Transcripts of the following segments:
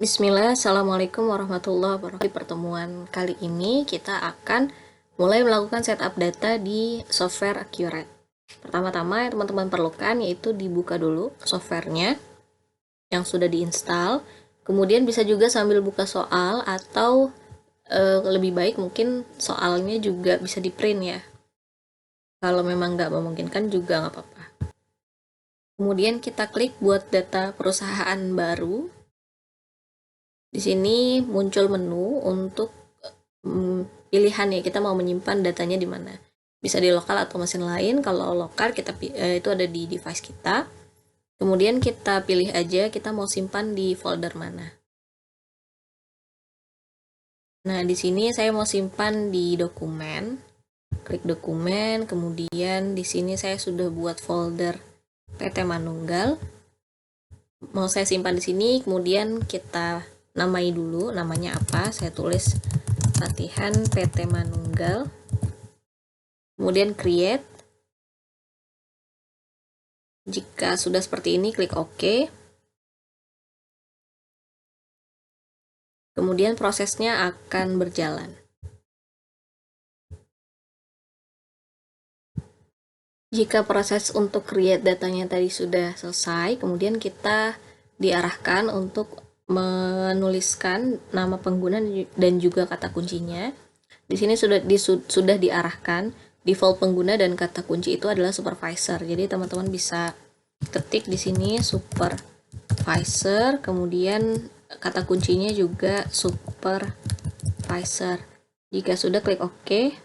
Bismillah, Assalamualaikum warahmatullahi wabarakatuh. Di pertemuan kali ini kita akan mulai melakukan setup data di software Accurate. Pertama-tama yang teman-teman perlukan yaitu dibuka dulu softwarenya yang sudah diinstal. Kemudian bisa juga sambil buka soal atau lebih baik mungkin soalnya juga bisa di print ya. Kalau memang nggak memungkinkan juga nggak apa-apa. Kemudian kita klik buat data perusahaan baru. Di sini muncul menu untuk pilihan ya, kita mau menyimpan datanya di mana. Bisa di lokal atau mesin lain. Kalau lokal itu ada di device kita. Kemudian kita pilih aja kita mau simpan di folder mana. Nah, di sini saya mau simpan di dokumen. Klik dokumen, kemudian di sini saya sudah buat folder PT Manunggal. Mau saya simpan di sini, kemudian kita namai dulu, namanya apa? Saya tulis latihan PT Manunggal. Kemudian create. Jika sudah seperti ini, klik OK. Kemudian prosesnya akan berjalan. Jika proses untuk create datanya tadi sudah selesai, kemudian kita diarahkan untuk menuliskan nama pengguna dan juga kata kuncinya. Di sini sudah diarahkan default pengguna dan kata kunci itu adalah supervisor. Jadi teman-teman bisa ketik di sini supervisor, kemudian kata kuncinya juga supervisor. Jika sudah, klik OK.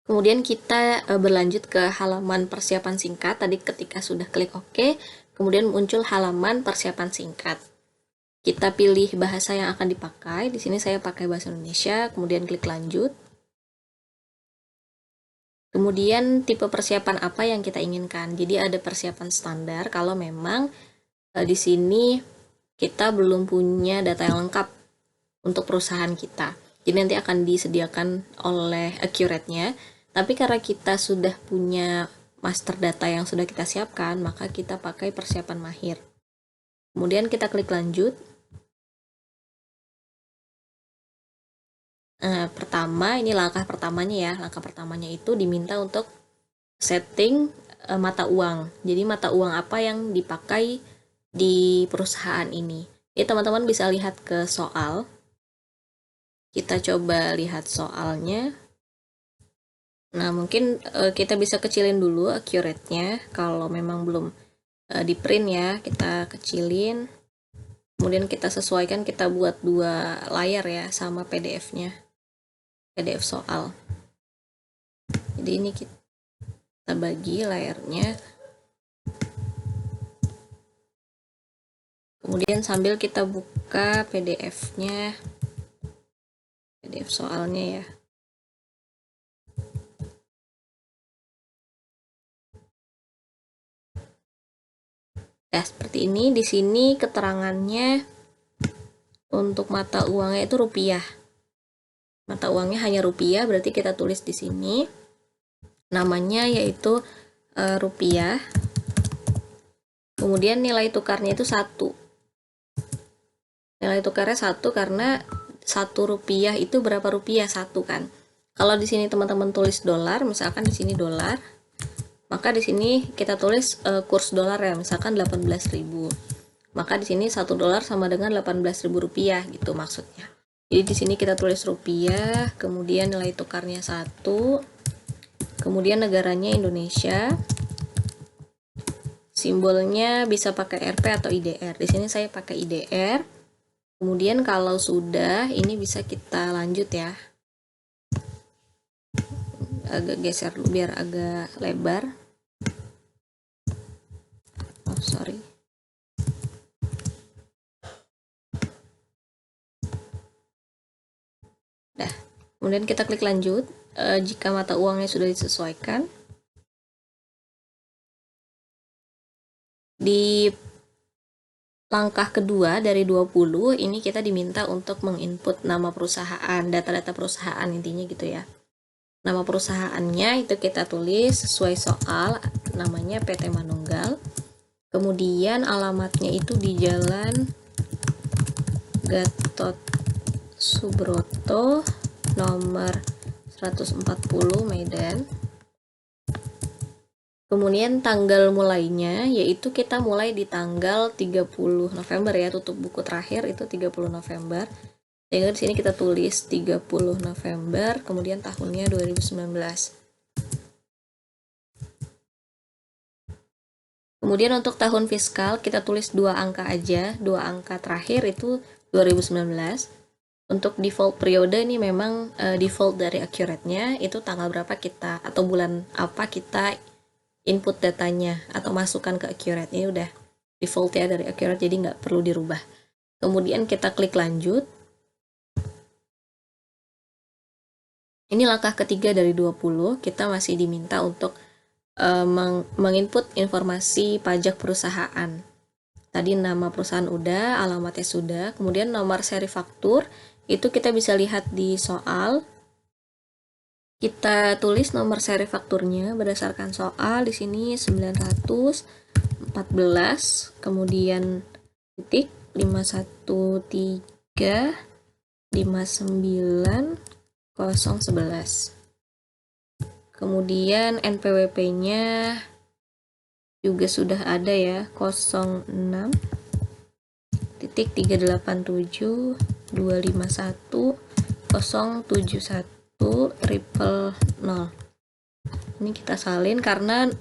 Kemudian kita berlanjut ke halaman persiapan singkat. Tadi ketika sudah klik OK, kemudian muncul halaman persiapan singkat. Kita pilih bahasa yang akan dipakai. Di sini saya pakai bahasa Indonesia, kemudian klik lanjut. Kemudian tipe persiapan apa yang kita inginkan. Jadi ada persiapan standar kalau memang di sini kita belum punya data yang lengkap untuk perusahaan kita. Jadi nanti akan disediakan oleh Accurate-nya. Tapi karena kita sudah punya master data yang sudah kita siapkan, maka kita pakai persiapan mahir. Kemudian kita klik lanjut. Pertama, ini langkah pertamanya ya. Langkah pertamanya itu diminta untuk setting mata uang. Jadi mata uang apa yang dipakai di perusahaan ini. Jadi teman-teman bisa lihat ke soal. Kita coba lihat soalnya. Nah, mungkin kita bisa kecilin dulu Accurate-nya. Kalau memang belum di print ya, kita kecilin. Kemudian kita sesuaikan, kita buat 2 layar ya, sama PDF-nya. PDF soal. Jadi ini kita bagi layarnya. Kemudian sambil kita buka PDF-nya, PDF soalnya ya. Ya, seperti ini. Di sini keterangannya untuk mata uangnya itu rupiah. Mata uangnya hanya rupiah, berarti kita tulis di sini. Namanya yaitu rupiah. Kemudian nilai tukarnya itu 1. Nilai tukarnya 1 karena 1 rupiah itu berapa rupiah? 1 kan. Kalau di sini teman-teman tulis dolar, misalkan di sini dolar, maka di sini kita tulis kurs dolar ya, misalkan 18.000. Maka di sini 1 dolar sama dengan 18.000 rupiah gitu maksudnya. Jadi di sini kita tulis rupiah, kemudian nilai tukarnya 1, kemudian negaranya Indonesia. Simbolnya bisa pakai Rp atau IDR. Di sini saya pakai IDR. Kemudian kalau sudah, ini bisa kita lanjut ya. Agak geser dulu biar agak lebar. Oh, sorry. Dah. Kemudian kita klik lanjut. Jika mata uangnya sudah disesuaikan. Di langkah kedua dari 20, ini kita diminta untuk menginput nama perusahaan, data-data perusahaan intinya gitu ya. Nama perusahaannya itu kita tulis sesuai soal, namanya PT Manunggal. Kemudian alamatnya itu di Jalan Gatot Subroto nomor 140 Medan. Kemudian tanggal mulainya yaitu kita mulai di tanggal 30 November ya, tutup buku terakhir itu 30 November. Sehingga di sini kita tulis 30 November, kemudian tahunnya 2019. Kemudian untuk tahun fiskal kita tulis 2 angka aja, 2 angka terakhir itu 2019. Untuk default periode ini memang default dari Accurate-nya itu tanggal berapa kita atau bulan apa kita input datanya atau masukkan ke Accurate. Ini udah default ya dari Accurate, jadi nggak perlu dirubah. Kemudian kita klik lanjut. Ini langkah ketiga dari 20, kita masih diminta untuk menginput informasi pajak perusahaan. Tadi nama perusahaan udah, alamatnya sudah, kemudian nomor seri faktur itu kita bisa lihat di soal. Kita tulis nomor seri fakturnya berdasarkan soal di sini 914, kemudian titik 513 59 011. Kemudian NPWP-nya juga sudah ada ya, 06.387 251 071 000. Ini kita salin karena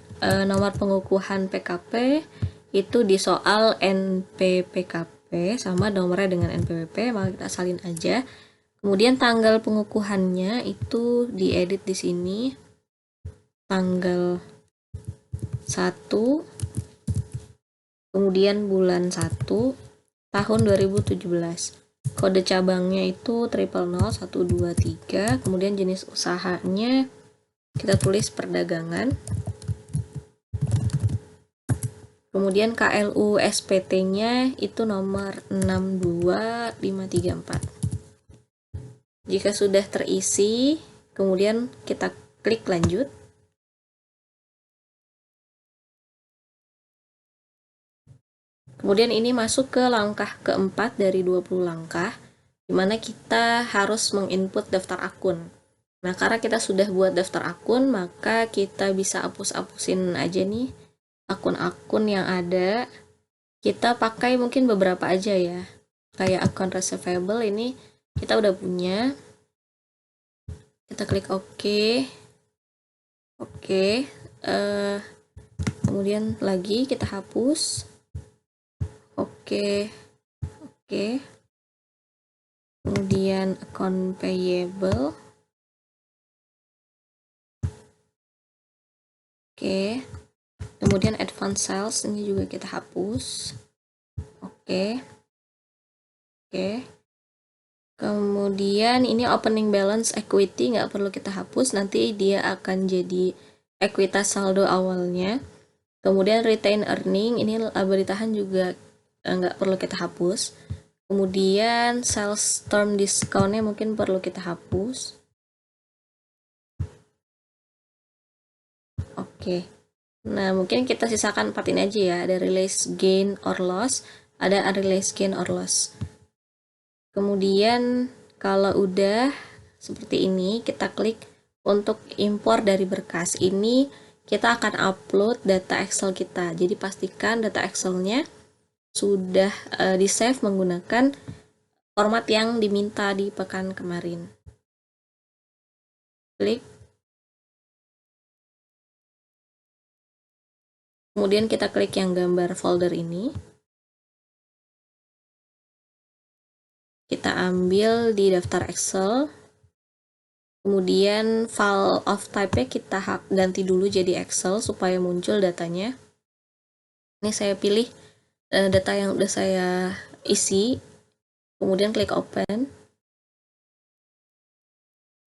nomor pengukuhan PKP itu di soal NPPKP sama nomornya dengan NPWP, maka kita salin aja. Kemudian tanggal pengukuhannya itu diedit di sini, tanggal 1, kemudian bulan 1, tahun 2017. Kode cabangnya itu 000123, kemudian jenis usahanya kita tulis perdagangan. Kemudian KLU SPT-nya itu nomor 62534. Jika sudah terisi, kemudian kita klik lanjut. Kemudian ini masuk ke langkah keempat dari 20 langkah, di mana kita harus menginput daftar akun. Nah, karena kita sudah buat daftar akun, maka kita bisa hapus-hapusin aja nih akun-akun yang ada. Kita pakai mungkin beberapa aja ya. Kayak akun receivable ini kita udah punya. Kita klik OK. Oke. Kemudian lagi kita hapus. Oke. Kemudian account payable. Oke. Kemudian advance sales ini juga kita hapus. Oke. Kemudian ini opening balance equity nggak perlu kita hapus, nanti dia akan jadi ekuitas saldo awalnya. Kemudian retain earning ini laba ditahan juga nggak perlu kita hapus. Kemudian sales term discountnya mungkin perlu kita hapus. Oke. Nah, mungkin kita sisakan 4 ini aja ya. Ada realize gain or loss, ada unrealized gain or loss. Kemudian kalau udah seperti ini, kita klik untuk impor dari berkas. Ini kita akan upload data Excel kita. Jadi pastikan data Excel-nya sudah di-save menggunakan format yang diminta di pekan kemarin. Klik. Kemudian kita klik yang gambar folder ini. Kita ambil di daftar Excel. Kemudian file of type-nya kita ganti dulu jadi Excel supaya muncul datanya. Ini saya pilih data yang udah saya isi. Kemudian klik open.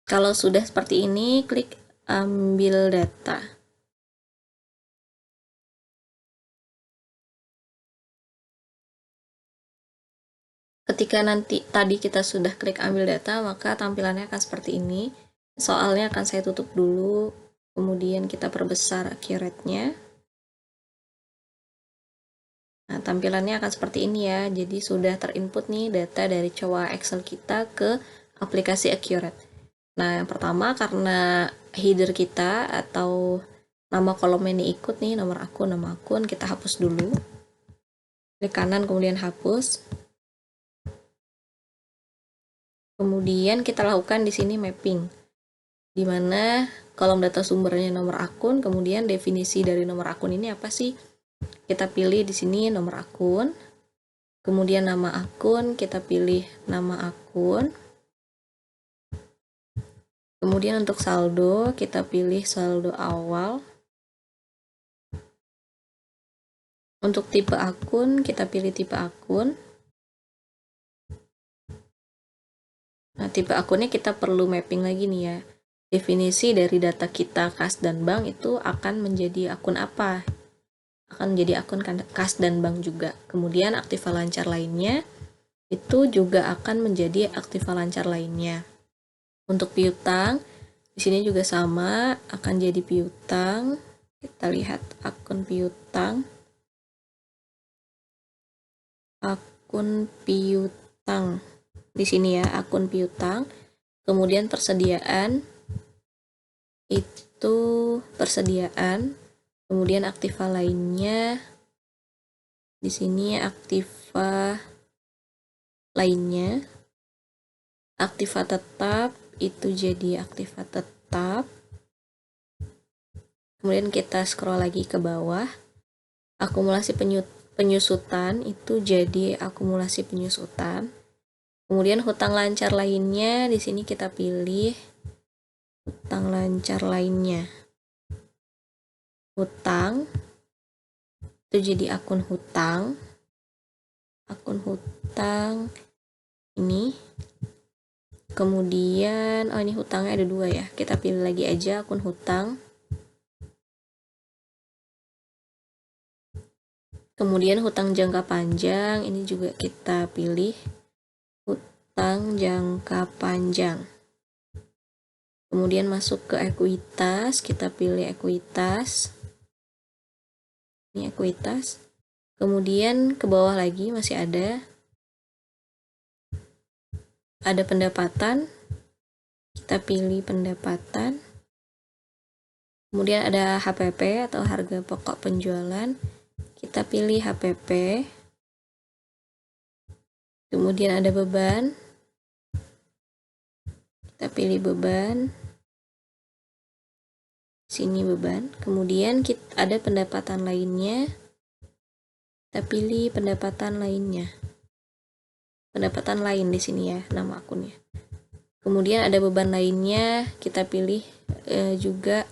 Kalau sudah seperti ini, klik ambil data. Ketika nanti tadi kita sudah klik ambil data, maka tampilannya akan seperti ini. Soalnya akan saya tutup dulu, kemudian kita perbesar accurate-nya. Nah, tampilannya akan seperti ini ya. Jadi sudah terinput nih data dari coba Excel kita ke aplikasi Accurate. Nah, yang pertama karena header kita atau nama kolom ini ikut nih, nomor akun, kita hapus dulu. Klik kanan kemudian hapus. Kemudian kita lakukan di sini mapping, di mana kolom data sumbernya nomor akun, kemudian definisi dari nomor akun ini apa sih? Kita pilih di sini nomor akun, kemudian nama akun, kita pilih nama akun. Kemudian untuk saldo, kita pilih saldo awal. Untuk tipe akun, kita pilih tipe akun. Nah, tipe akunnya kita perlu mapping lagi nih ya. Definisi dari data kita kas dan bank itu akan menjadi akun apa? Akan menjadi akun kas dan bank juga. Kemudian aktiva lancar lainnya itu juga akan menjadi aktiva lancar lainnya. Untuk piutang, di sini juga sama, akan jadi piutang. Kita lihat akun piutang. Akun piutang. Di sini ya, akun piutang. Kemudian persediaan itu persediaan. Kemudian aktiva lainnya, di sini aktiva lainnya, aktiva tetap itu jadi aktiva tetap. Kemudian kita scroll lagi ke bawah, akumulasi penyusutan itu jadi akumulasi penyusutan. Kemudian hutang lancar lainnya, di sini kita pilih hutang lancar lainnya. Hutang itu jadi akun hutang ini. Kemudian ini hutangnya ada 2 ya, kita pilih lagi aja akun hutang. Kemudian hutang jangka panjang, ini juga kita pilih hutang jangka panjang. Kemudian masuk ke ekuitas, kita pilih ekuitas. Ini ekuitas. Kemudian ke bawah lagi masih ada pendapatan, kita pilih pendapatan. Kemudian ada HPP atau harga pokok penjualan, kita pilih HPP. Kemudian ada beban, kita pilih beban. Sini beban. Kemudian ada pendapatan lainnya, kita pilih pendapatan lainnya. Pendapatan lain di sini ya, nama akunnya. Kemudian ada beban lainnya, kita pilih juga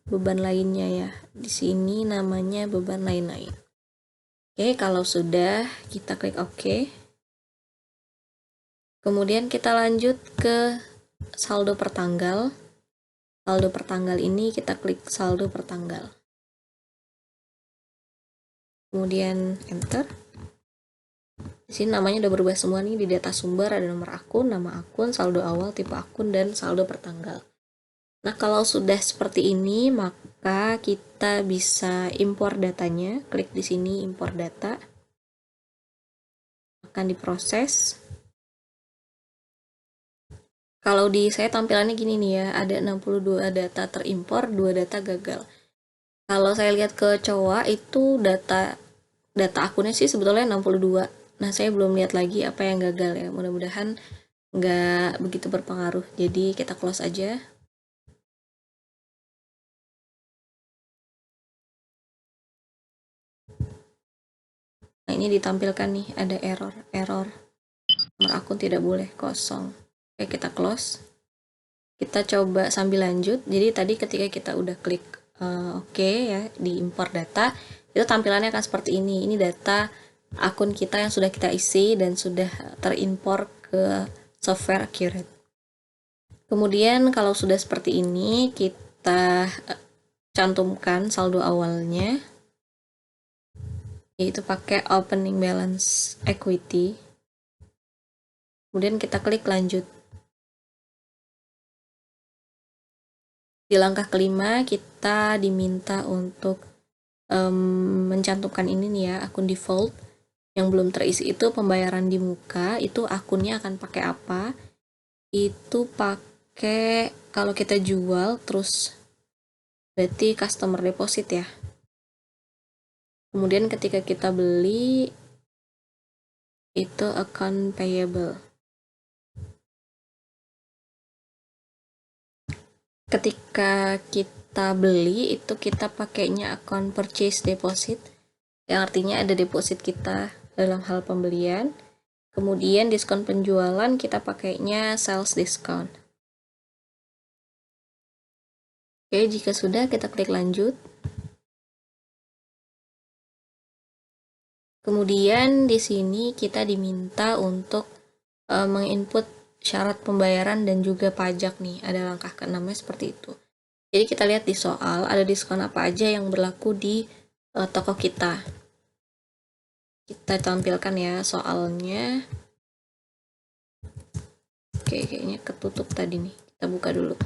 beban lainnya ya. Di sini namanya beban lain-lain. Oke, kalau sudah kita klik OK. Kemudian kita lanjut ke saldo per tanggal. Saldo per tanggal ini kita klik saldo per tanggal. Kemudian enter. Di sini namanya udah berubah semua nih, di data sumber ada nomor akun, nama akun, saldo awal, tipe akun, dan saldo per tanggal. Nah, kalau sudah seperti ini, maka kita bisa impor datanya. Klik di sini impor data. Akan diproses. Kalau di saya tampilannya gini nih ya, ada 62 data terimpor, 2 data gagal. Kalau saya lihat ke COA itu data akunnya sih sebetulnya 62. Nah, saya belum lihat lagi apa yang gagal ya. Mudah-mudahan nggak begitu berpengaruh. Jadi kita close aja. Nah, ini ditampilkan nih, ada error. Nomor akun tidak boleh kosong. Oke, kita close. Kita coba sambil lanjut. Jadi tadi ketika kita udah klik oke ya, di import data, itu tampilannya akan seperti ini. Ini data akun kita yang sudah kita isi dan sudah terimpor ke software Accurate. Kemudian kalau sudah seperti ini, kita cantumkan saldo awalnya, yaitu pakai opening balance equity. Kemudian kita klik lanjut. Di langkah kelima, kita diminta untuk mencantumkan ini nih ya, akun default yang belum terisi itu pembayaran di muka, itu akunnya akan pakai apa? Itu pakai, kalau kita jual terus berarti customer deposit ya. Kemudian ketika kita beli itu account payable. Ketika kita beli itu kita pakainya account purchase deposit, yang artinya ada deposit kita dalam hal pembelian. Kemudian diskon penjualan kita pakainya sales discount. Oke, jika sudah kita klik lanjut. Kemudian di sini kita diminta untuk menginput syarat pembayaran dan juga pajak nih. Ada langkah ke-6 seperti itu. Jadi kita lihat di soal ada diskon apa aja yang berlaku di toko kita. Kita tampilkan ya soalnya. Oke, kayaknya ketutup tadi nih. Kita buka dulu.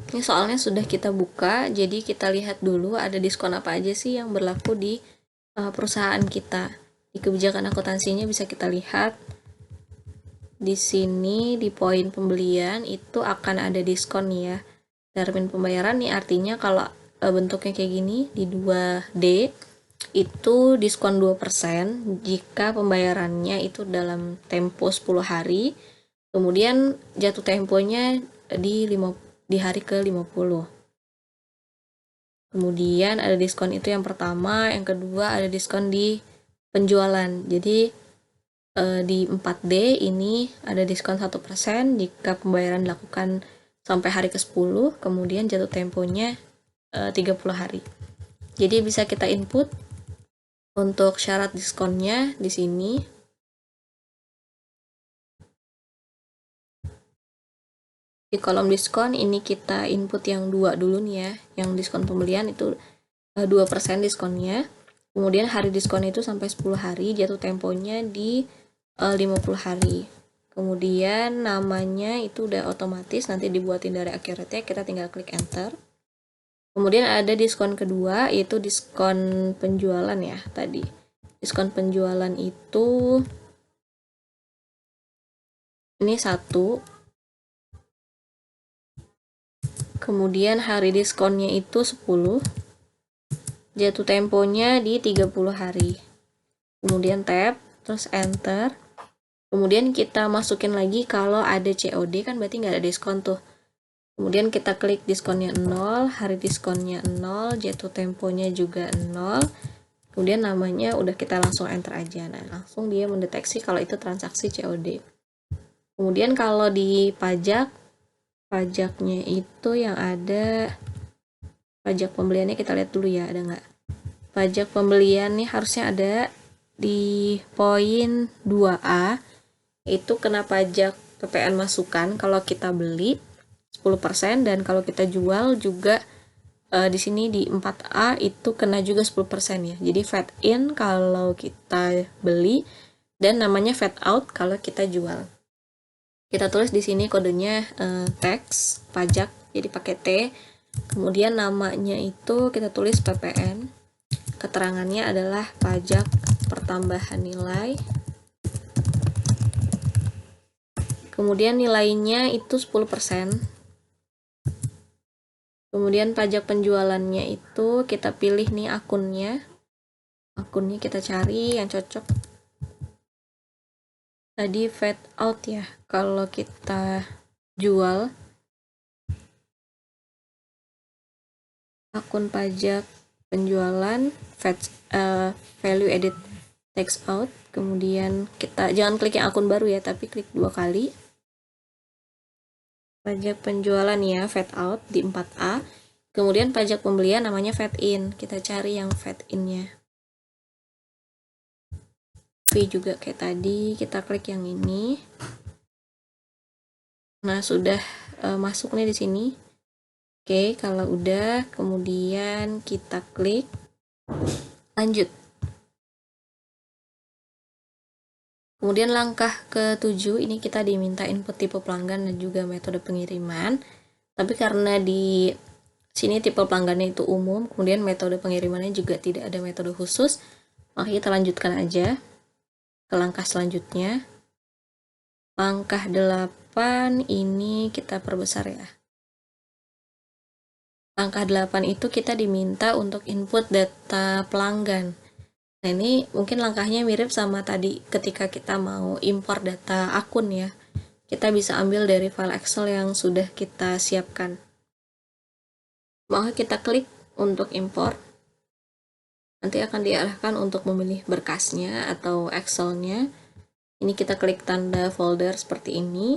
Ini soalnya sudah kita buka, jadi kita lihat dulu ada diskon apa aja sih yang berlaku di perusahaan kita. Di kebijakan akuntansinya bisa kita lihat di sini di poin pembelian itu akan ada diskon nih ya. Termin pembayaran nih artinya kalau bentuknya kayak gini di 2D itu diskon 2% jika pembayarannya itu dalam tempo 10 hari. Kemudian jatuh temponya di hari ke-50. Kemudian ada diskon itu yang pertama, yang kedua ada diskon di penjualan. Jadi di 4D ini ada diskon 1% jika pembayaran dilakukan sampai hari ke-10, kemudian jatuh temponya 30 hari. Jadi bisa kita input untuk syarat diskonnya di sini. Di kolom diskon ini kita input yang 2 dulu nih ya, yang diskon pembelian itu 2% diskonnya. Kemudian hari diskon itu sampai 10 hari, jatuh temponya di 50 hari. Kemudian namanya itu udah otomatis nanti dibuatin dari Accurate, kita tinggal klik enter. Kemudian ada diskon kedua, yaitu diskon penjualan ya tadi. Diskon penjualan itu ini 1. Kemudian hari diskonnya itu 10. Jatuh temponya di 30 hari. Kemudian tab, terus enter. Kemudian kita masukin lagi kalau ada COD kan berarti nggak ada diskon tuh. Kemudian kita klik diskonnya 0, hari diskonnya 0, jatuh temponya juga 0. Kemudian namanya udah kita langsung enter aja. Nah, langsung dia mendeteksi kalau itu transaksi COD. Kemudian kalau di pajaknya itu yang ada pajak pembeliannya kita lihat dulu ya, ada nggak? Pajak pembelian nih harusnya ada di poin 2A, itu kena pajak PPN masukan kalau kita beli 10% dan kalau kita jual juga di sini di 4A itu kena juga 10% ya. Jadi VAT in kalau kita beli dan namanya VAT out kalau kita jual. Kita tulis di sini kodenya tax, pajak, jadi pakai T. Kemudian namanya itu kita tulis PPN. Keterangannya adalah pajak pertambahan nilai. Kemudian nilainya itu 10%. Kemudian pajak penjualannya itu kita pilih nih akunnya. Akunnya kita cari yang cocok. Tadi VAT out ya. Kalau kita jual akun pajak penjualan value added tax out, kemudian kita jangan klik yang akun baru ya, tapi klik 2 kali. Pajak penjualan ya, VAT out di 4A. Kemudian pajak pembelian namanya VAT in. Kita cari yang VAT in-nya. V juga kayak tadi, kita klik yang ini. Nah, sudah masuk nih di sini. Oke, kalau udah, kemudian kita klik lanjut. Kemudian langkah ke-7, ini kita diminta input tipe pelanggan dan juga metode pengiriman. Tapi karena di Sini tipe pelanggannya itu umum, kemudian metode pengirimannya juga tidak ada metode khusus. Maka kita lanjutkan aja ke langkah selanjutnya. Langkah 8 ini kita perbesar ya. Langkah 8 itu kita diminta untuk input data pelanggan. Nah, ini mungkin langkahnya mirip sama tadi ketika kita mau impor data akun ya. Kita bisa ambil dari file Excel yang sudah kita siapkan. Maka kita klik untuk impor. Nanti akan diarahkan untuk memilih berkasnya atau Excel-nya. Ini kita klik tanda folder seperti ini.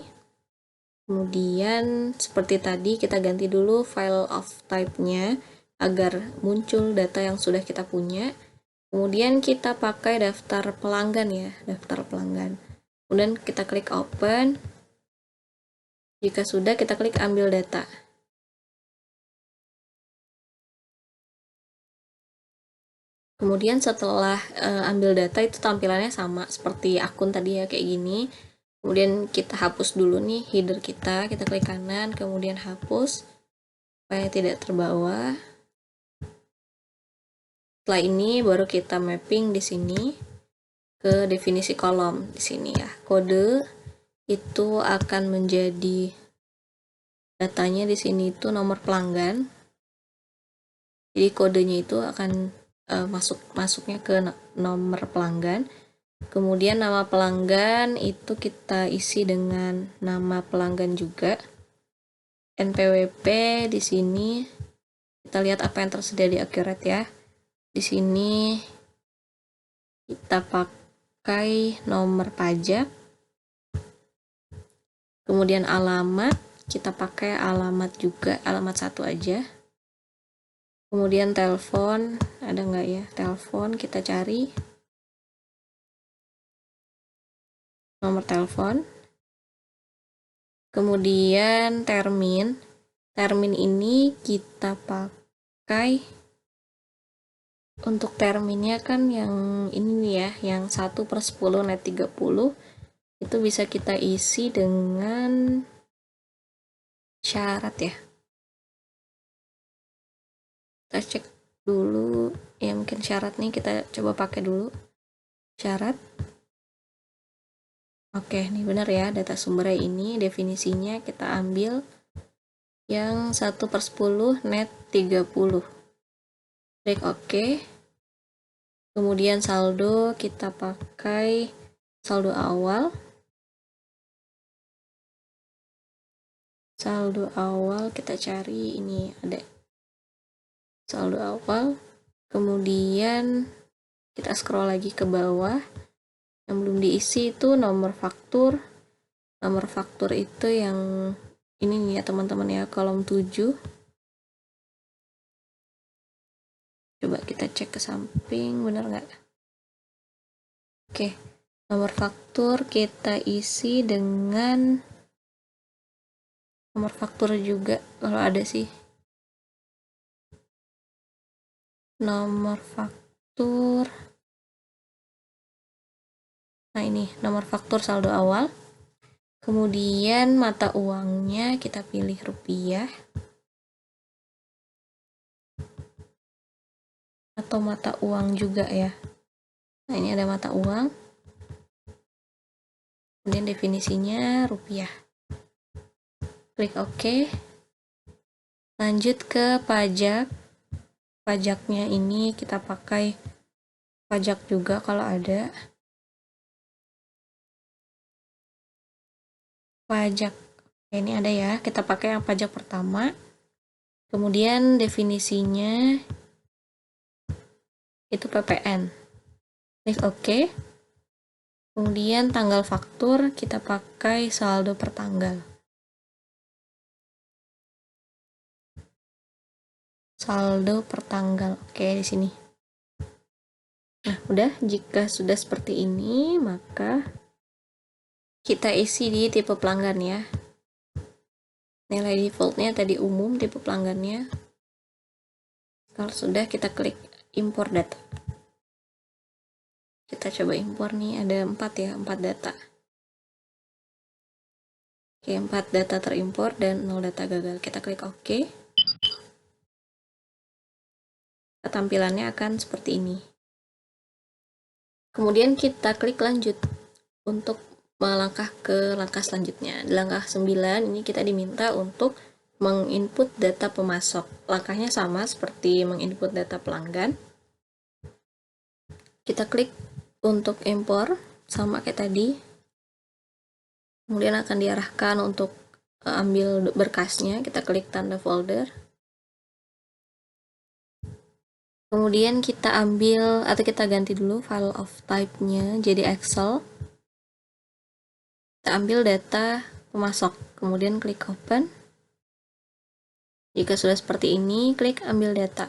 Kemudian seperti tadi kita ganti dulu file of type-nya agar muncul data yang sudah kita punya. Kemudian kita pakai daftar pelanggan ya, daftar pelanggan. Kemudian kita klik open. Jika sudah, kita klik ambil data. Kemudian setelah ambil data itu tampilannya sama seperti akun tadi ya, kayak gini. Kemudian kita hapus dulu nih header kita klik kanan, kemudian hapus supaya tidak terbawa. Setelah ini baru kita mapping di sini ke definisi kolom di sini ya. Kode itu akan menjadi datanya di sini itu nomor pelanggan. Jadi kodenya itu akan masuknya ke nomor pelanggan. Kemudian nama pelanggan itu kita isi dengan nama pelanggan juga. NPWP di sini kita lihat apa yang tersedia di Accurate ya. Di sini kita pakai nomor pajak. Kemudian alamat kita pakai alamat juga, alamat satu aja. Kemudian telepon, ada nggak ya? Telepon kita cari nomor telepon. Kemudian termin ini kita pakai untuk terminnya kan yang ini nih ya, yang 1/10 net 30 itu bisa kita isi dengan syarat ya. Kita cek dulu ya, mungkin syarat nih kita coba pakai dulu syarat. Oke, ini benar ya, data sumbernya ini definisinya kita ambil yang 1/10 net 30. Klik OK. Kemudian saldo kita pakai saldo awal. Saldo awal kita cari, ini ada saldo awal. Kemudian kita scroll lagi ke bawah. Yang belum diisi itu nomor faktur. Nomor faktur itu yang ini nih ya teman-teman ya, kolom 7. Coba kita cek ke samping, bener nggak? Oke, nomor faktur kita isi dengan nomor faktur juga kalau ada sih. Nomor faktur. Nah ini nomor faktur saldo awal. Kemudian mata uangnya kita pilih rupiah atau mata uang juga ya. Nah ini ada mata uang. Kemudian definisinya rupiah. Klik OK. Lanjut ke pajak. Pajaknya ini kita pakai pajak juga kalau ada. Pajak ini ada ya, kita pakai yang pajak pertama. Kemudian definisinya itu PPN. Klik OK. Kemudian tanggal faktur kita pakai saldo per tanggal. Saldo per tanggal. Oke, di sini. Nah, udah, jika sudah seperti ini, maka kita isi di tipe pelanggan ya. Nilai defaultnya tadi umum, tipe pelanggannya. Kalau sudah, kita klik impor data. Kita coba impor nih, ada 4 ya, 4 data. Oke, 4 data terimpor dan 0 data gagal. Kita klik OK. tampilannya akan seperti ini. Kemudian kita klik lanjut untuk melangkah ke langkah selanjutnya. Di langkah 9 ini kita diminta untuk menginput data pemasok. Langkahnya sama seperti menginput data pelanggan. Kita klik untuk impor sama kayak tadi. Kemudian akan diarahkan untuk ambil berkasnya. Kita klik tanda folder. Kemudian kita ambil atau kita ganti dulu file of type-nya jadi Excel. Kita ambil data pemasok, kemudian klik open. Jika sudah seperti ini, klik ambil data.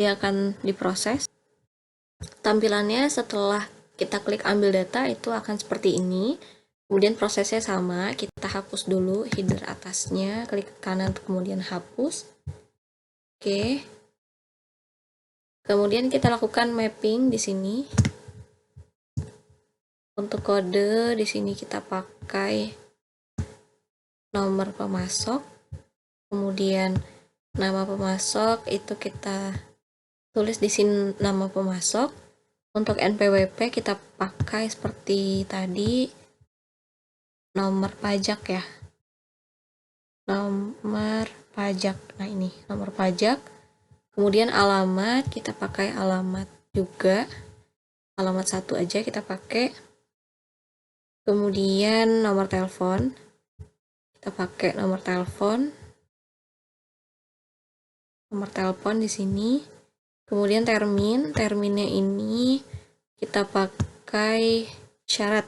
Dia akan diproses. Tampilannya setelah kita klik ambil data itu akan seperti ini. Kemudian prosesnya sama, kita hapus dulu header atasnya, klik kanan kemudian hapus. Oke. Kemudian kita lakukan mapping di sini. Untuk kode di sini kita pakai nomor pemasok. Kemudian nama pemasok itu kita tulis di sini nama pemasok. Untuk NPWP kita pakai seperti tadi nomor pajak ya. Nomor pajak. Nah, ini nomor pajak. Kemudian alamat kita pakai alamat juga. Alamat satu aja kita pakai. Kemudian nomor telepon. Kita pakai nomor telepon. Nomor telepon di sini. Kemudian terminnya ini kita pakai syarat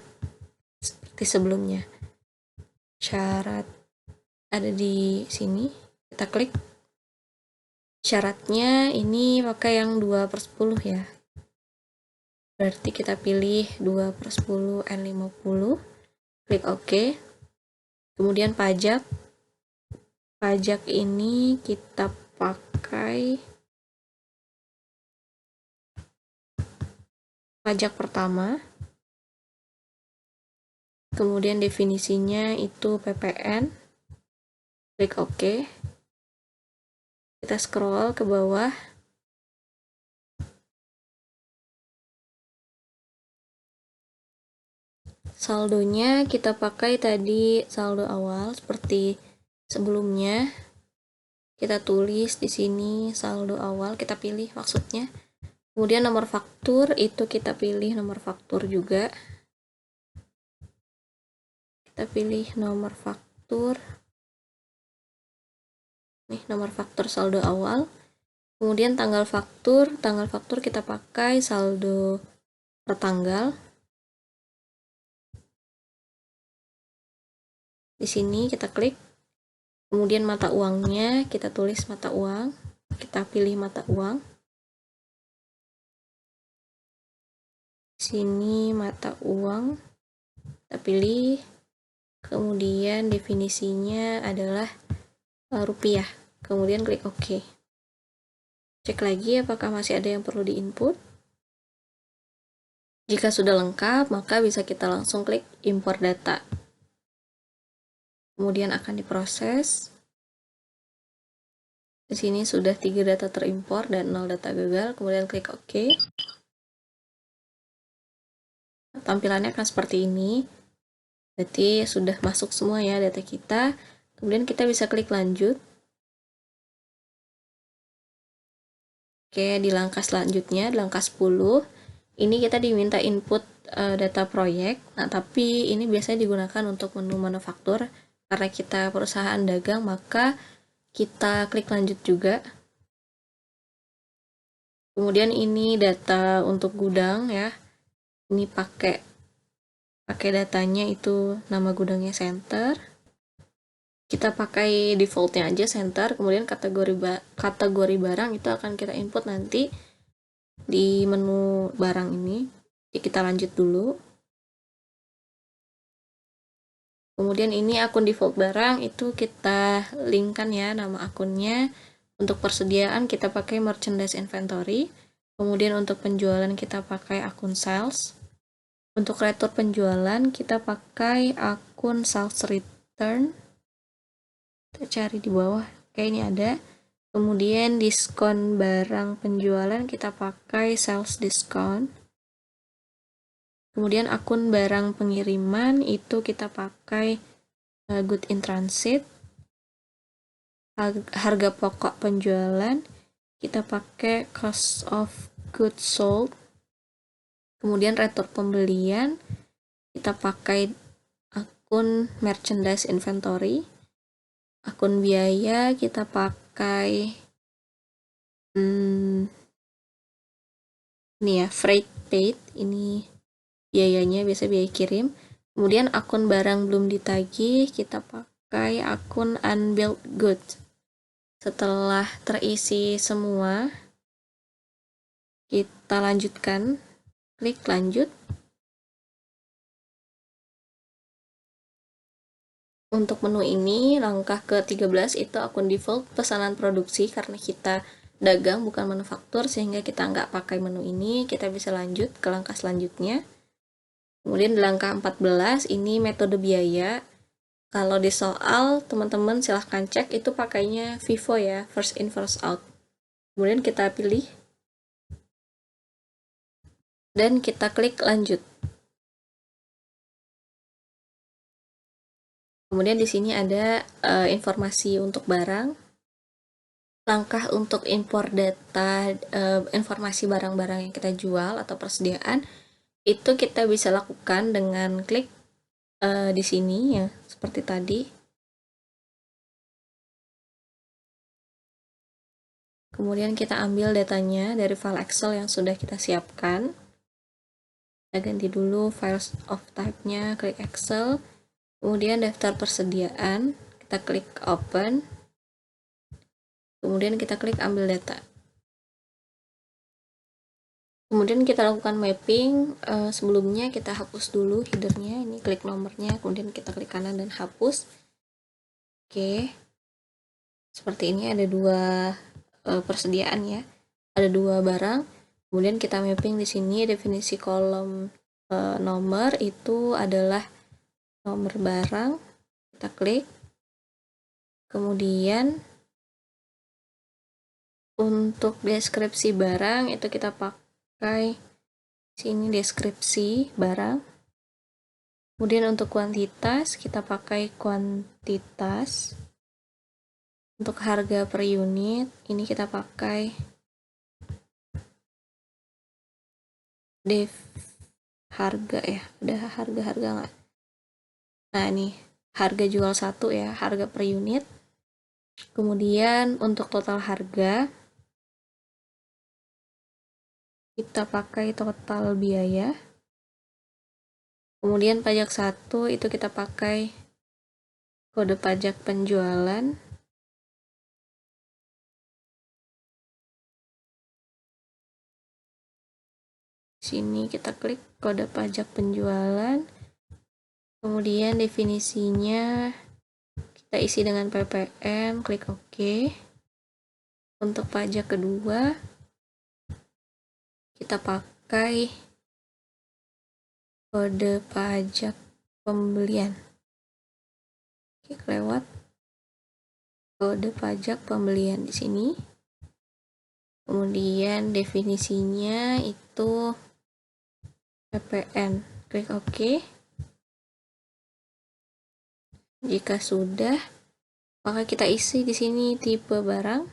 seperti sebelumnya. Syarat ada di sini. Kita klik. Syaratnya ini pakai yang 2/10 ya. Berarti kita pilih 2/10 N50. Klik OK. Kemudian pajak. Pajak ini kita pakai pajak pertama. Kemudian definisinya itu PPN. Klik OK. Kita scroll ke bawah. Saldonya kita pakai tadi saldo awal seperti sebelumnya. Kita tulis di sini saldo awal, kita pilih maksudnya. Kemudian nomor faktur itu kita pilih nomor faktur juga. Kita pilih nomor faktur. Nih, nomor faktur saldo awal. Kemudian tanggal faktur kita pakai saldo per tanggal. Di sini kita klik. Kemudian mata uangnya kita tulis mata uang. Kita pilih mata uang. Di sini mata uang. Kita pilih. Kemudian definisinya adalah rupiah. Kemudian klik OK. Cek lagi apakah masih ada yang perlu diinput. Jika sudah lengkap, maka bisa kita langsung klik import data. Kemudian akan diproses. Di sini sudah 3 data terimpor dan 0 data gagal. Kemudian klik OK. Tampilannya akan seperti ini. Berarti sudah masuk semua ya data kita. Kemudian kita bisa klik lanjut. Oke, di langkah selanjutnya, di langkah 10, ini kita diminta input data proyek. Nah, tapi ini biasanya digunakan untuk menu manufaktur. Karena kita perusahaan dagang, maka kita klik lanjut juga. Kemudian ini data untuk gudang ya. Ini pakai datanya itu nama gudangnya center. Kita pakai defaultnya aja center, kemudian kategori barang itu akan kita input nanti di menu barang ini. Jadi kita lanjut dulu. Kemudian ini akun default barang itu kita linkkan ya nama akunnya. Untuk persediaan kita pakai merchandise inventory. Kemudian untuk penjualan kita pakai akun sales. Untuk retur penjualan kita pakai akun sales return. Kita cari di bawah, oke ini ada. Kemudian diskon barang penjualan kita pakai sales discount. Kemudian akun barang pengiriman itu kita pakai good in transit. Harga pokok penjualan kita pakai cost of goods sold. Kemudian retur pembelian kita pakai akun merchandise inventory. Akun biaya kita pakai ini ya, freight paid, ini biayanya, biasa biaya kirim. Kemudian akun barang belum ditagih kita pakai akun unbilled goods. Setelah terisi semua, kita lanjutkan, klik lanjut. Untuk menu ini, langkah ke-13 itu akun default pesanan produksi, karena kita dagang bukan manufaktur sehingga kita nggak pakai menu ini. Kita bisa lanjut ke langkah selanjutnya. Kemudian di langkah 14 ini metode biaya. Kalau di soal teman-teman silahkan cek itu pakainya FIFO ya, first in first out. Kemudian kita pilih dan kita klik lanjut. Kemudian di sini ada informasi untuk barang. Langkah untuk impor data informasi barang-barang yang kita jual atau persediaan itu kita bisa lakukan dengan klik di sini ya, seperti tadi. Kemudian kita ambil datanya dari file Excel yang sudah kita siapkan. Kita ganti dulu files of type-nya, klik Excel. Kemudian daftar persediaan, kita klik open. Kemudian kita klik ambil data. Kemudian kita lakukan mapping. Sebelumnya kita hapus dulu headernya, ini klik nomornya, kemudian kita klik kanan dan hapus. Oke, seperti ini ada dua persediaan ya, ada dua barang. Kemudian kita mapping di sini, definisi kolom nomor itu adalah nomor barang, kita klik. Kemudian untuk deskripsi barang itu kita pakai sini deskripsi barang. Kemudian untuk kuantitas kita pakai kuantitas. Untuk harga per unit ini kita pakai harga ya, ada harga nggak? Nah ini harga jual 1 ya, harga per unit. Kemudian untuk total harga kita pakai total biaya. Kemudian pajak 1 itu kita pakai kode pajak penjualan. Sini kita klik kode pajak penjualan. Kemudian definisinya kita isi dengan ppm, klik OK. Untuk pajak kedua kita pakai kode pajak pembelian. Klik lewat kode pajak pembelian di sini. Kemudian definisinya itu ppn, klik OK. Jika sudah, maka kita isi di sini tipe barang.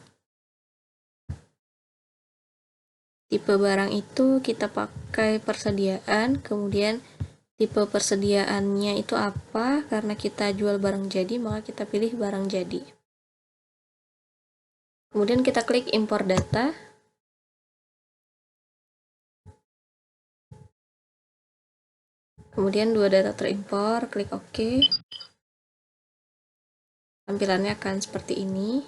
Tipe barang itu kita pakai persediaan, kemudian tipe persediaannya itu apa? Karena kita jual barang jadi, maka kita pilih barang jadi. Kemudian kita klik impor data. Kemudian dua data terimpor, klik OK. Tampilannya akan seperti ini.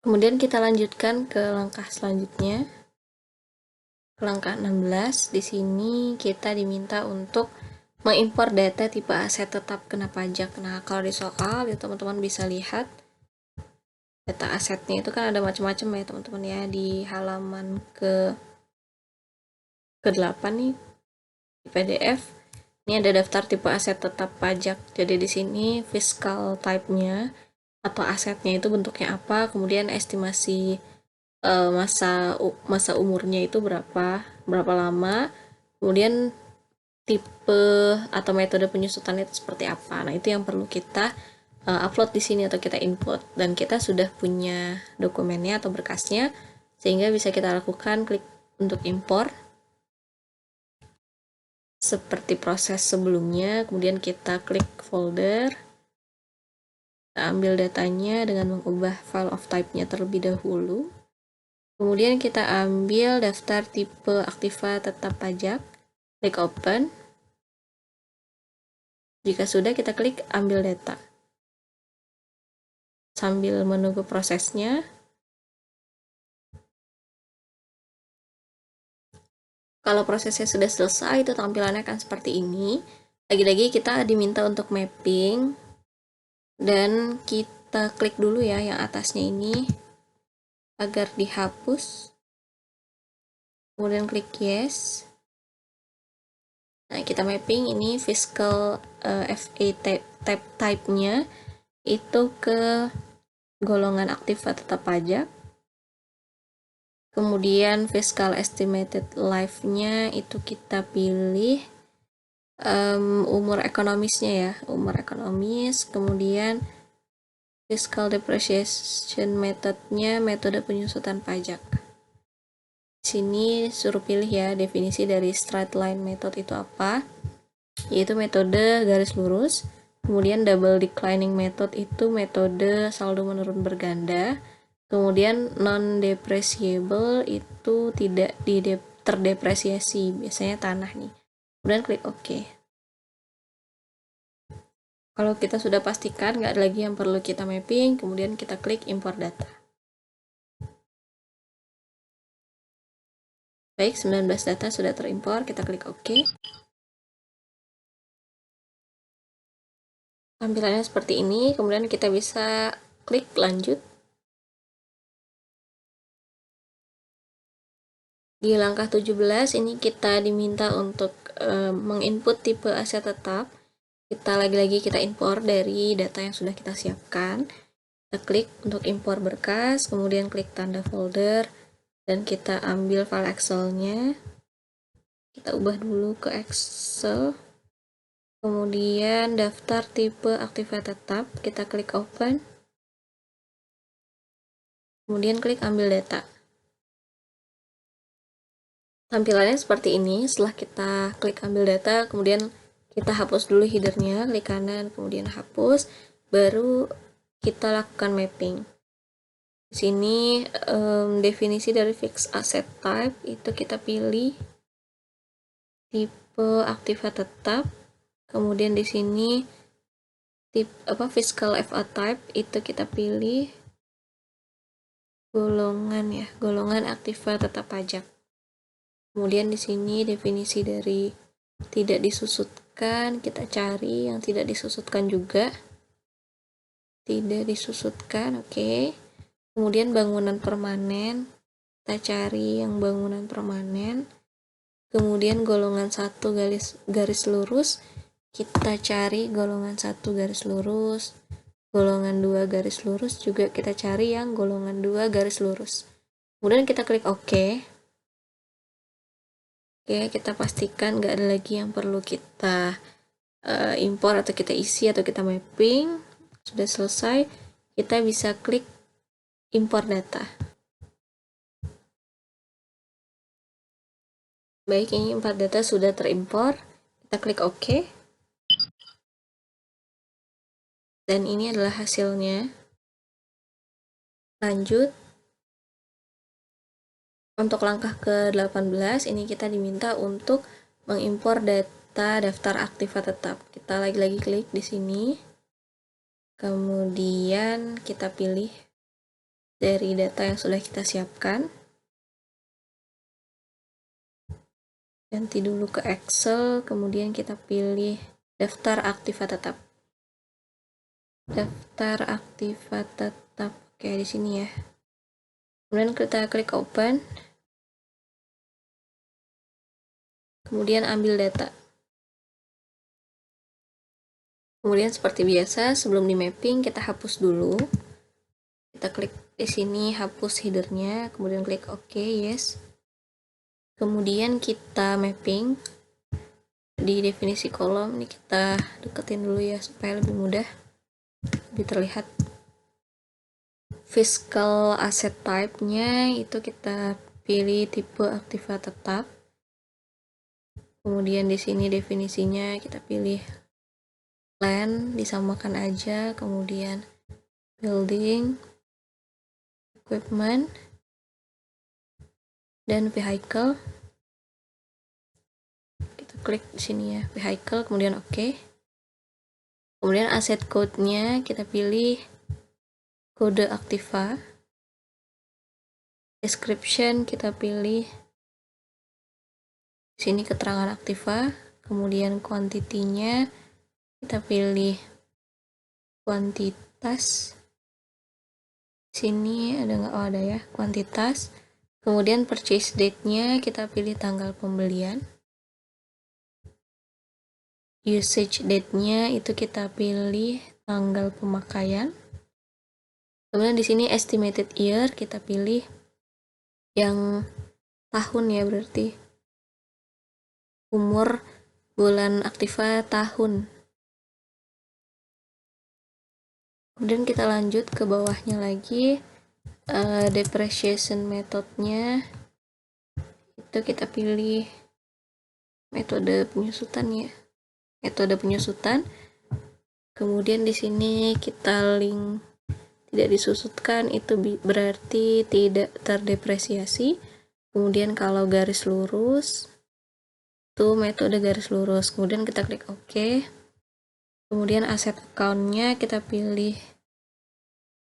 Kemudian kita lanjutkan ke langkah selanjutnya. Ke langkah 16, di sini kita diminta untuk mengimpor data tipe aset tetap kena pajak. Nah, kalau di soal, ya teman-teman bisa lihat data asetnya itu kan ada macam-macam ya teman-teman ya. Di halaman ke-8 nih, di PDF, Ini ada daftar tipe aset tetap pajak. Jadi di sini fiscal type-nya atau asetnya itu bentuknya apa, kemudian estimasi masa umurnya itu berapa lama, kemudian tipe atau metode penyusutan itu seperti apa. Nah, itu yang perlu kita upload di sini atau kita input, dan kita sudah punya dokumennya atau berkasnya sehingga bisa kita lakukan klik untuk impor seperti proses sebelumnya. Kemudian kita klik folder, kita ambil datanya dengan mengubah file of type-nya terlebih dahulu. Kemudian kita ambil daftar tipe aktiva tetap pajak, klik open. Jika sudah, kita klik ambil data. Sambil menunggu prosesnya, kalau prosesnya sudah selesai, itu tampilannya akan seperti ini. Lagi-lagi kita diminta untuk mapping, dan kita klik dulu ya yang atasnya ini agar dihapus. Kemudian klik yes. Nah, kita mapping ini fiscal FA type-nya itu ke golongan aktiva tetap pajak. Kemudian fiscal estimated life-nya itu kita pilih umur ekonomisnya ya, umur ekonomis. Kemudian fiscal depreciation metode-nya metode penyusutan pajak. Sini suruh pilih ya definisi dari straight line method itu apa, yaitu metode garis lurus. Kemudian double declining method itu metode saldo menurun berganda. Kemudian non-depreciable itu tidak terdepresiasi, biasanya tanah nih. Kemudian klik OK. Kalau kita sudah pastikan nggak ada lagi yang perlu kita mapping, kemudian kita klik import data. Baik, 19 data sudah terimpor, kita klik OK. Tampilannya seperti ini, kemudian kita bisa klik lanjut. Di langkah 17 ini kita diminta untuk menginput tipe aset tetap. Kita lagi-lagi kita impor dari data yang sudah kita siapkan. Kita klik untuk impor berkas, kemudian klik tanda folder, dan kita ambil file Excel-nya. Kita ubah dulu ke Excel. Kemudian daftar tipe aktiva tetap, kita klik open. Kemudian klik ambil data. Tampilannya seperti ini. Setelah kita klik ambil data, kemudian kita hapus dulu headernya, klik kanan, kemudian hapus, baru kita lakukan mapping. Di sini definisi dari fixed asset type itu kita pilih tipe aktiva tetap. Kemudian di sini fiscal FA type itu kita pilih golongan ya, golongan aktiva tetap pajak. Kemudian di sini definisi dari tidak disusutkan, kita cari yang tidak disusutkan juga. Tidak disusutkan, oke. Kemudian bangunan permanen, kita cari yang bangunan permanen. Kemudian golongan 1 garis lurus, kita cari golongan 1 garis lurus. Golongan 2 garis lurus juga kita cari yang golongan 2 garis lurus. Kemudian kita klik OK. Oke, kita pastikan nggak ada lagi yang perlu kita impor atau kita isi atau kita mapping. Sudah selesai, kita bisa klik impor data. Baik, ini 4 data sudah terimpor. Kita klik OK. Dan ini adalah hasilnya. Lanjut. Untuk langkah ke-18, ini kita diminta untuk mengimpor data daftar aktiva tetap. Kita lagi-lagi klik di sini. Kemudian kita pilih dari data yang sudah kita siapkan. Ganti dulu ke Excel, kemudian kita pilih daftar aktiva tetap. Daftar aktiva tetap. Oke, di sini ya. Kemudian kita klik open. Kemudian ambil data. Kemudian seperti biasa, sebelum di mapping kita hapus dulu. Kita klik di sini hapus headernya, kemudian klik OK, yes. Kemudian kita mapping di definisi kolom. Ini kita deketin dulu ya supaya lebih mudah, lebih terlihat. Fiscal asset type-nya itu kita pilih tipe aktiva tetap. Kemudian di sini definisinya kita pilih land, disamakan aja, kemudian building, equipment, dan vehicle. Kita klik di sini ya, vehicle, kemudian OK. Kemudian asset code-nya kita pilih kode aktiva. Description kita pilih di sini keterangan aktiva. Kemudian quantity-nya kita pilih kuantitas. Sini ada nggak? Oh, ada ya, kuantitas. Kemudian purchase date-nya kita pilih tanggal pembelian. Usage date-nya itu kita pilih tanggal pemakaian. Kemudian di sini estimated year kita pilih yang tahun ya, berarti umur bulan aktiva tahun. Kemudian kita lanjut ke bawahnya lagi, depreciation methodnya itu kita pilih metode penyusutan ya, metode penyusutan. Kemudian di sini kita link tidak disusutkan, itu berarti tidak terdepresiasi. Kemudian kalau garis lurus itu metode garis lurus. Kemudian kita klik OK. Kemudian aset account-nya kita pilih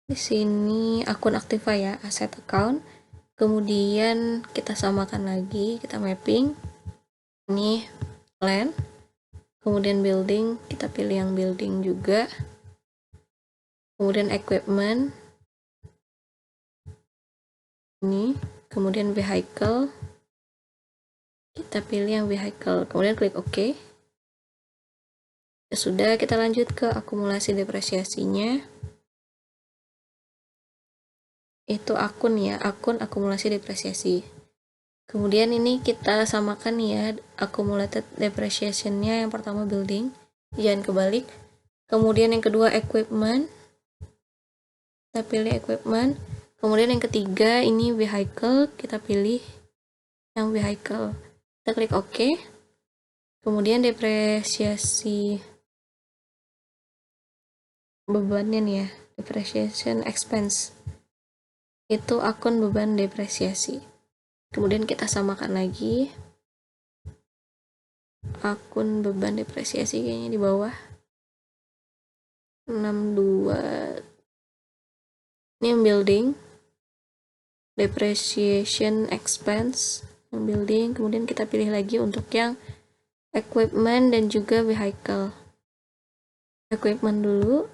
di sini akun aktiva ya, aset account. Kemudian kita samakan lagi, kita mapping. Ini land. Kemudian building, kita pilih yang building juga. Kemudian equipment. Ini, kemudian vehicle. Kita pilih yang vehicle. Kemudian klik OK. Ya sudah, kita lanjut ke akumulasi depresiasinya. Itu akun ya, akun akumulasi depresiasi. Kemudian ini kita samakan ya, accumulated depreciation-nya yang pertama building, jangan kebalik. Kemudian yang kedua equipment, kita pilih equipment. Kemudian yang ketiga ini vehicle, kita pilih yang vehicle. Kita klik OK. Kemudian depresiasi bebannya nih ya, depreciation expense. Itu akun beban depresiasi. Kemudian kita samakan lagi akun beban depresiasi kayaknya di bawah 62. Ini yang building, depreciation expense yang building. Kemudian kita pilih lagi untuk yang equipment dan juga vehicle. Equipment dulu,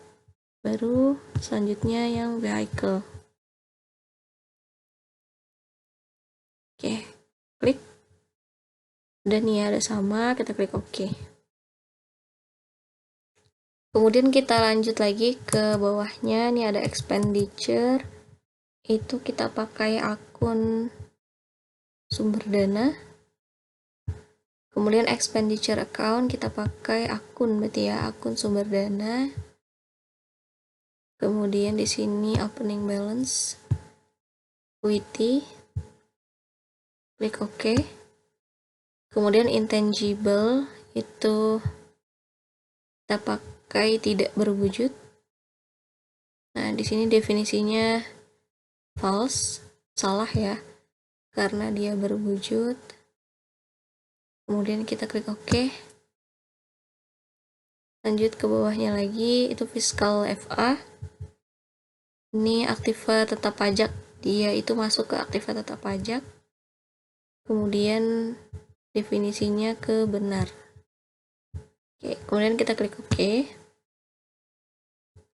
baru selanjutnya yang vehicle. Oke, klik. Dan ya ada sama, kita klik OK. Kemudian kita lanjut lagi ke bawahnya, ini ada expenditure. Itu kita pakai akun sumber dana. Kemudian expenditure account kita pakai akun, berarti ya akun sumber dana. Kemudian di sini opening balance, equity, klik OK. Kemudian intangible itu kita pakai tidak berwujud. Nah, di sini definisinya false, salah ya, karena dia berwujud. Kemudian kita klik OK. Lanjut ke bawahnya lagi, itu fiscal FA. Ini aktiva tetap pajak, dia itu masuk ke aktiva tetap pajak. Kemudian definisinya ke benar. Oke, kemudian kita klik OK.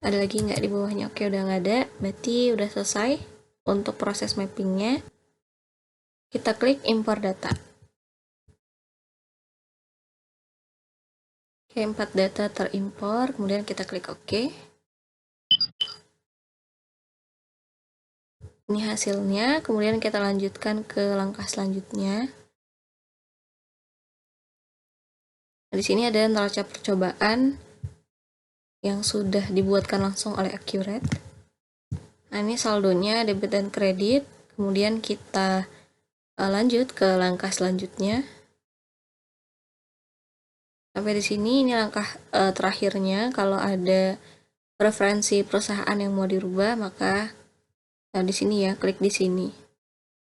Ada lagi nggak di bawahnya? Oke, udah nggak ada, berarti udah selesai untuk proses mappingnya. Kita klik import data. Oke, 4 data terimpor, kemudian kita klik OK. Ini hasilnya, kemudian kita lanjutkan ke langkah selanjutnya. Nah, di sini ada neraca percobaan yang sudah dibuatkan langsung oleh Accurate. Nah, ini saldonya debit dan kredit. Kemudian kita lanjut ke langkah selanjutnya. Sampai di sini ini langkah terakhirnya. Kalau ada preferensi perusahaan yang mau dirubah, maka di sini ya, klik di sini.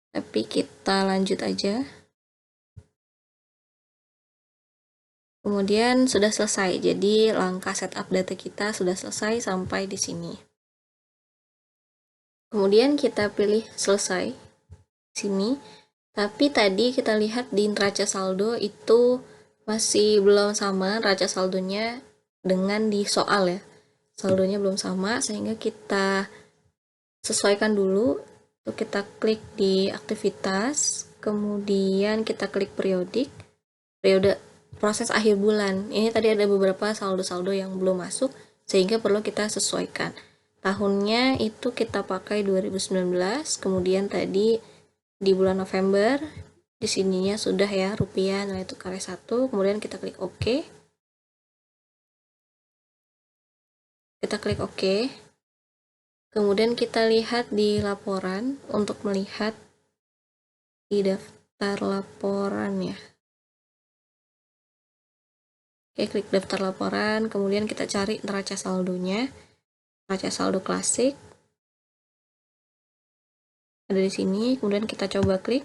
Tapi kita lanjut aja. Kemudian sudah selesai. Jadi langkah setup data kita sudah selesai sampai di sini. Kemudian kita pilih selesai sini. Tapi tadi kita lihat di neraca saldo itu masih belum sama neraca saldonya dengan di soal ya. Saldonya belum sama, sehingga kita sesuaikan dulu. Untuk kita klik di aktivitas, kemudian kita klik periode proses akhir bulan. Ini tadi ada beberapa saldo-saldo yang belum masuk, sehingga perlu kita sesuaikan. Tahunnya itu kita pakai 2019, kemudian tadi di bulan November, di sininya sudah ya, rupiah nilai tukarnya 1, kemudian kita klik OK. Kita klik OK. Kemudian kita lihat di laporan untuk melihat di daftar laporan ya. Oke, klik daftar laporan, kemudian kita cari neraca saldonya. Neraca saldo klasik. Ada di sini, kemudian kita coba klik.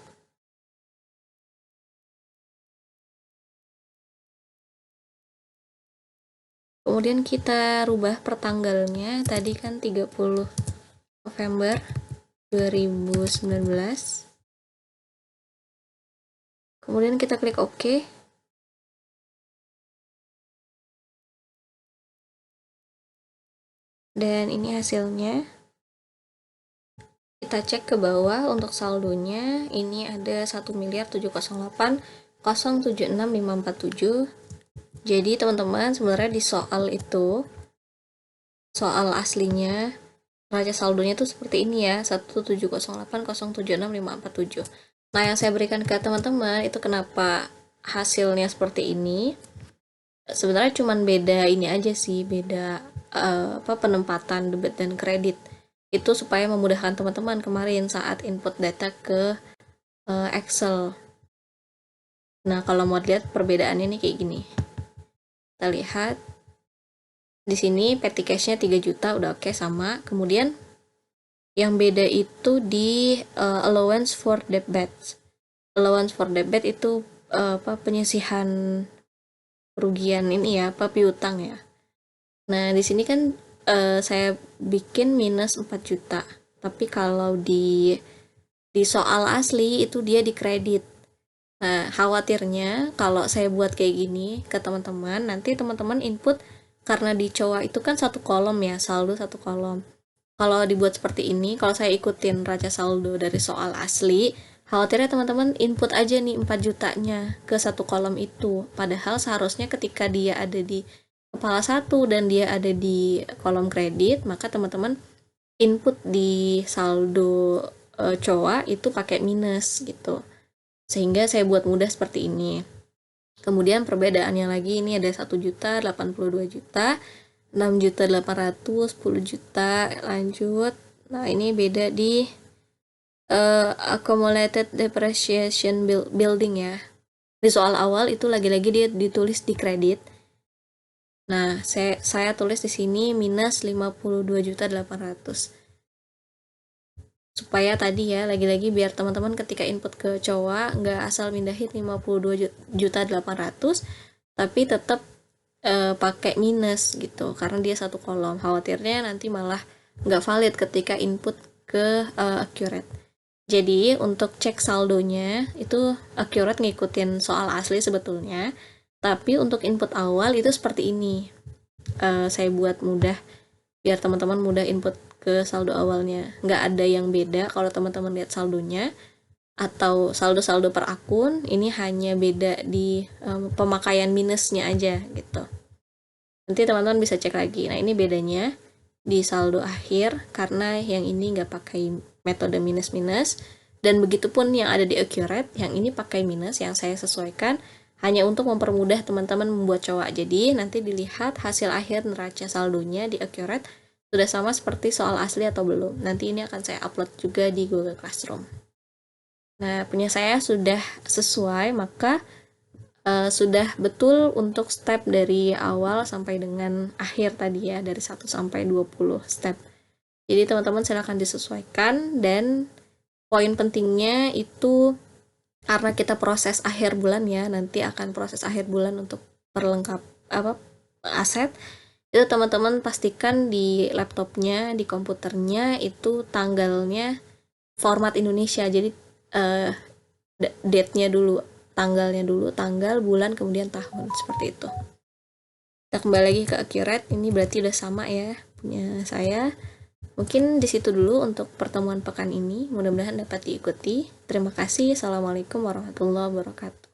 Kemudian kita rubah pertanggalnya, tadi kan 30 November 2019. Kemudian kita klik OK. Dan ini hasilnya. Kita cek ke bawah untuk saldonya, ini ada 1.708.076.547. Jadi teman-teman, sebenarnya di soal itu, soal aslinya, neraca saldonya itu seperti ini ya, 1.708.076.547. Nah, yang saya berikan ke teman-teman itu kenapa hasilnya seperti ini. Sebenarnya cuman beda ini aja sih, beda penempatan debit dan kredit. Itu supaya memudahkan teman-teman kemarin saat input data ke Excel. Nah, kalau mau lihat perbedaannya nih kayak gini. Kita lihat di sini petty cash-nya 3 juta udah oke sama. Kemudian yang beda itu di allowance for debit. Allowance for debit itu penyisihan kerugian ini ya, piutang ya. Nah, di sini kan saya bikin minus 4 juta. Tapi kalau di soal asli itu dia dikredit. Nah, khawatirnya kalau saya buat kayak gini ke teman-teman, nanti teman-teman input karena di COA itu kan satu kolom ya, saldo satu kolom. Kalau dibuat seperti ini, kalau saya ikutin neraca saldo dari soal asli, khawatirnya teman-teman input aja nih 4 jutanya ke satu kolom itu. Padahal seharusnya ketika dia ada di kepala satu dan dia ada di kolom kredit, maka teman-teman input di saldo COA itu pakai minus gitu. Sehingga saya buat mudah seperti ini. Kemudian perbedaannya lagi, ini ada 1 juta, 82 juta, 6 juta 800, 10 juta, lanjut. Nah, ini beda di accumulated depreciation building ya. Di soal awal itu lagi-lagi dia ditulis di kredit. Nah, saya tulis di sini minus 52 juta 800. Supaya tadi ya, lagi-lagi biar teman-teman ketika input ke COA nggak asal mindahin 52 juta 800, tapi tetap pakai minus gitu, karena dia satu kolom. Khawatirnya nanti malah nggak valid ketika input ke Accurate. Jadi untuk cek saldonya itu Accurate ngikutin soal asli sebetulnya, tapi untuk input awal itu seperti ini. Saya buat mudah biar teman-teman mudah input ke saldo awalnya. Nggak ada yang beda kalau teman-teman lihat saldonya atau saldo-saldo per akun, ini hanya beda di pemakaian minusnya aja gitu. Nanti teman-teman bisa cek lagi. Nah, ini bedanya di saldo akhir karena yang ini nggak pakai metode minus-minus, dan begitupun yang ada di Accurate, yang ini pakai minus, yang saya sesuaikan hanya untuk mempermudah teman-teman membuat coak. Jadi nanti dilihat hasil akhir neraca saldonya di Accurate sudah sama seperti soal asli atau belum. Nanti ini akan saya upload juga di Google Classroom. Nah, punya saya sudah sesuai, maka sudah betul untuk step dari awal sampai dengan akhir tadi ya, dari 1 sampai 20 step. Jadi teman-teman silahkan disesuaikan, dan poin pentingnya itu karena kita proses akhir bulan ya, nanti akan proses akhir bulan untuk perlengkap aset, itu teman-teman pastikan di laptopnya, di komputernya itu tanggalnya format Indonesia. Jadi date-nya dulu, tanggalnya dulu, tanggal, bulan, kemudian tahun, seperti itu. Kita kembali lagi ke Accurate, ini berarti udah sama ya punya saya. Mungkin di situ dulu untuk pertemuan pekan ini, mudah-mudahan dapat diikuti. Terima kasih. Assalamualaikum warahmatullahi wabarakatuh.